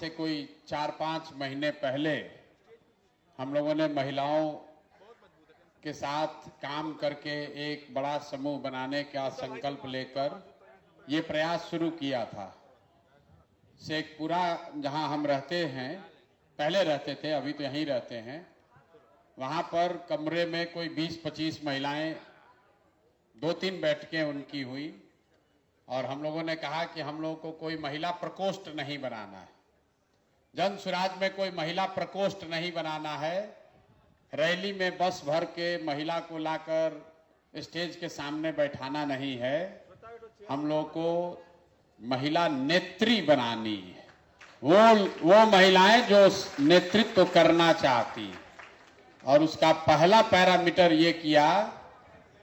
से कोई 4-5 महीने पहले हम लोगों ने महिलाओं के साथ काम करके एक बड़ा समूह बनाने का संकल्प लेकर ये प्रयास शुरू किया था। शेखपुरा जहां हम रहते हैं, पहले रहते थे, अभी तो यहीं रहते हैं, वहां पर कमरे में कोई 20-25 महिलाएं, 2-3 बैठकें उनकी हुई और हम लोगों ने कहा कि हम लोगों को कोई महिला प्रकोष्ठ नहीं बनाना है, जन स्वराज में कोई महिला प्रकोष्ठ नहीं बनाना है। रैली में बस भर के महिला को लाकर स्टेज के सामने बैठाना नहीं है, हम लोगों को महिला नेत्री बनानी है। वो महिलाएं जो नेतृत्व करना चाहती, और उसका पहला पैरामीटर ये किया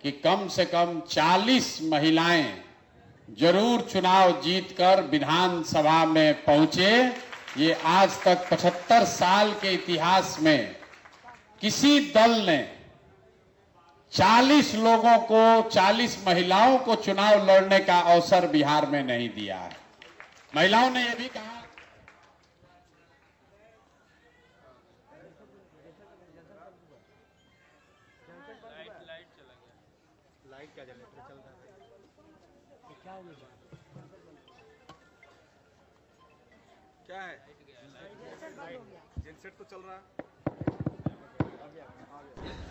कि कम से कम 40 महिलाएं जरूर चुनाव जीतकर विधानसभा में पहुंचे। ये आज तक 75 साल के इतिहास में किसी दल ने 40 लोगों को, 40 महिलाओं को चुनाव लड़ने का अवसर बिहार में नहीं दिया है। महिलाओं ने यह भी कहा, लाइट क्या जनरेटर चल रहा है, क्या हो गया, क्या है, जेनसेट तो चल रहा है।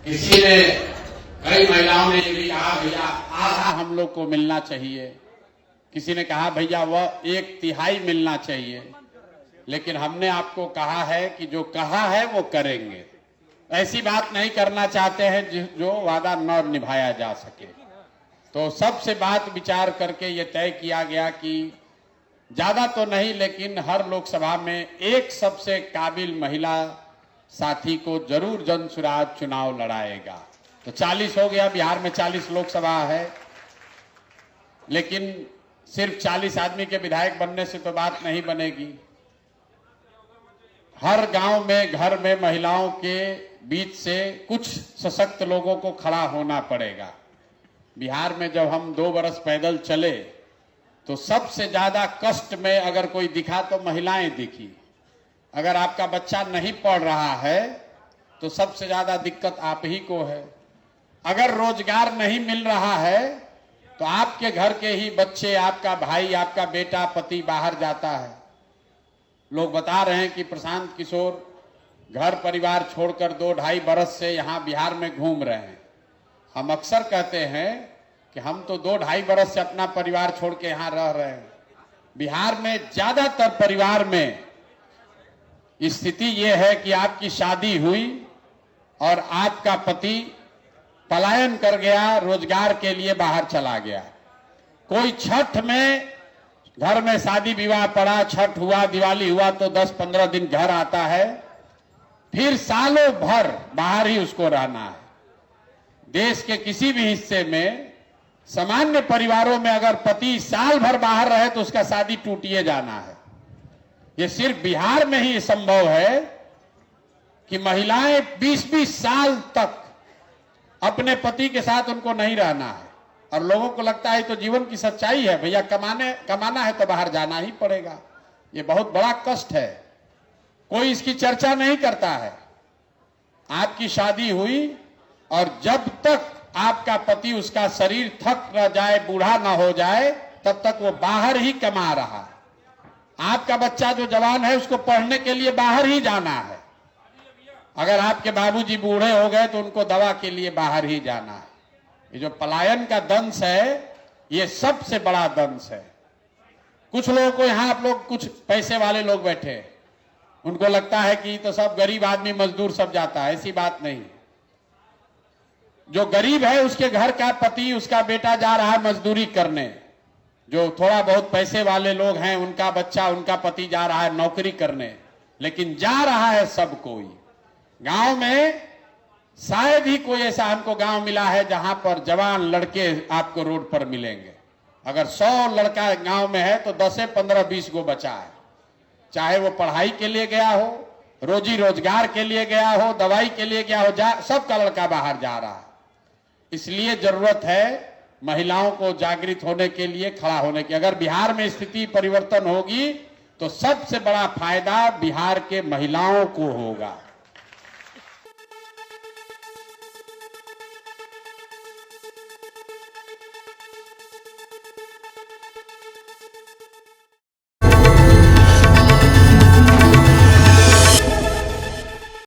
किसी ने, कई महिलाओं ने ये भी कहा भैया आधा हम लोग को मिलना चाहिए, किसी ने कहा भैया वह 1/3 मिलना चाहिए, लेकिन हमने आपको कहा है कि जो कहा है वो करेंगे। ऐसी बात नहीं करना चाहते हैं जो वादा न निभाया जा सके। तो सबसे बात विचार करके ये तय किया गया कि ज्यादा तो नहीं, लेकिन हर लोकसभा में एक सबसे काबिल महिला साथी को जरूर जन स्वराज चुनाव लड़ाएगा। तो 40 हो गया, बिहार में 40 लोकसभा है, लेकिन सिर्फ 40 आदमी के विधायक बनने से तो बात नहीं बनेगी। हर गांव में, घर में महिलाओं के बीच से कुछ सशक्त लोगों को खड़ा होना पड़ेगा। बिहार में जब हम 2 बरस पैदल चले तो सबसे ज्यादा कष्ट में अगर कोई दिखा तो महिलाएं दिखी। अगर आपका बच्चा नहीं पढ़ रहा है तो सबसे ज्यादा दिक्कत आप ही को है। अगर रोजगार नहीं मिल रहा है तो आपके घर के ही बच्चे, आपका भाई, आपका बेटा, पति बाहर जाता है। लोग बता रहे हैं कि प्रशांत किशोर घर परिवार छोड़कर 2-2.5 बरस से यहाँ बिहार में घूम रहे हैं। हम अक्सर कहते हैं कि हम तो 2-2.5 बरस से अपना परिवार छोड़ के यहाँ रह रहे हैं। बिहार में ज्यादातर परिवार में स्थिति ये है कि आपकी शादी हुई और आपका पति पलायन कर गया, रोजगार के लिए बाहर चला गया। कोई छठ में घर में शादी विवाह पड़ा, छठ हुआ, दिवाली हुआ तो 10-15 दिन घर आता है, फिर सालों भर बाहर ही उसको रहना है। देश के किसी भी हिस्से में सामान्य परिवारों में अगर पति साल भर बाहर रहे तो उसका शादी टूटिए जाना है। ये सिर्फ बिहार में ही संभव है कि महिलाएं 20-20 साल तक अपने पति के साथ उनको नहीं रहना है, और लोगों को लगता है तो जीवन की सच्चाई है, भैया कमाना है तो बाहर जाना ही पड़ेगा। ये बहुत बड़ा कष्ट है, कोई इसकी चर्चा नहीं करता है। आपकी शादी हुई और जब तक आपका पति, उसका शरीर थक न जाए, बूढ़ा ना हो जाए, तब तक वो बाहर ही कमा रहा है। आपका बच्चा जो जवान है उसको पढ़ने के लिए बाहर ही जाना है। अगर आपके बाबूजी बूढ़े हो गए तो उनको दवा के लिए बाहर ही जाना है। ये जो पलायन का दंश है, ये सबसे बड़ा दंश है। कुछ लोगों को, यहाँ आप लोग कुछ पैसे वाले लोग बैठे, उनको लगता है कि तो सब गरीब आदमी मजदूर सब जाता है। ऐसी बात नहीं। जो गरीब है उसके घर का पति, उसका बेटा जा रहा है मजदूरी करने। जो थोड़ा बहुत पैसे वाले लोग हैं, उनका बच्चा, उनका पति जा रहा है नौकरी करने, लेकिन जा रहा है सब कोई। गांव में शायद ही कोई ऐसा हमको गांव मिला है जहां पर जवान लड़के आपको रोड पर मिलेंगे। अगर 100 लड़का गांव में है तो 10 से 15-20 गो बचा है। चाहे वो पढ़ाई के लिए गया हो, रोजी रोजगार के लिए गया हो, दवाई के लिए गया हो, सबका लड़का बाहर जा रहा है। इसलिए जरूरत है महिलाओं को जागृत होने के लिए, खड़ा होने की। अगर बिहार में स्थिति परिवर्तन होगी तो सबसे बड़ा फायदा बिहार के महिलाओं को होगा।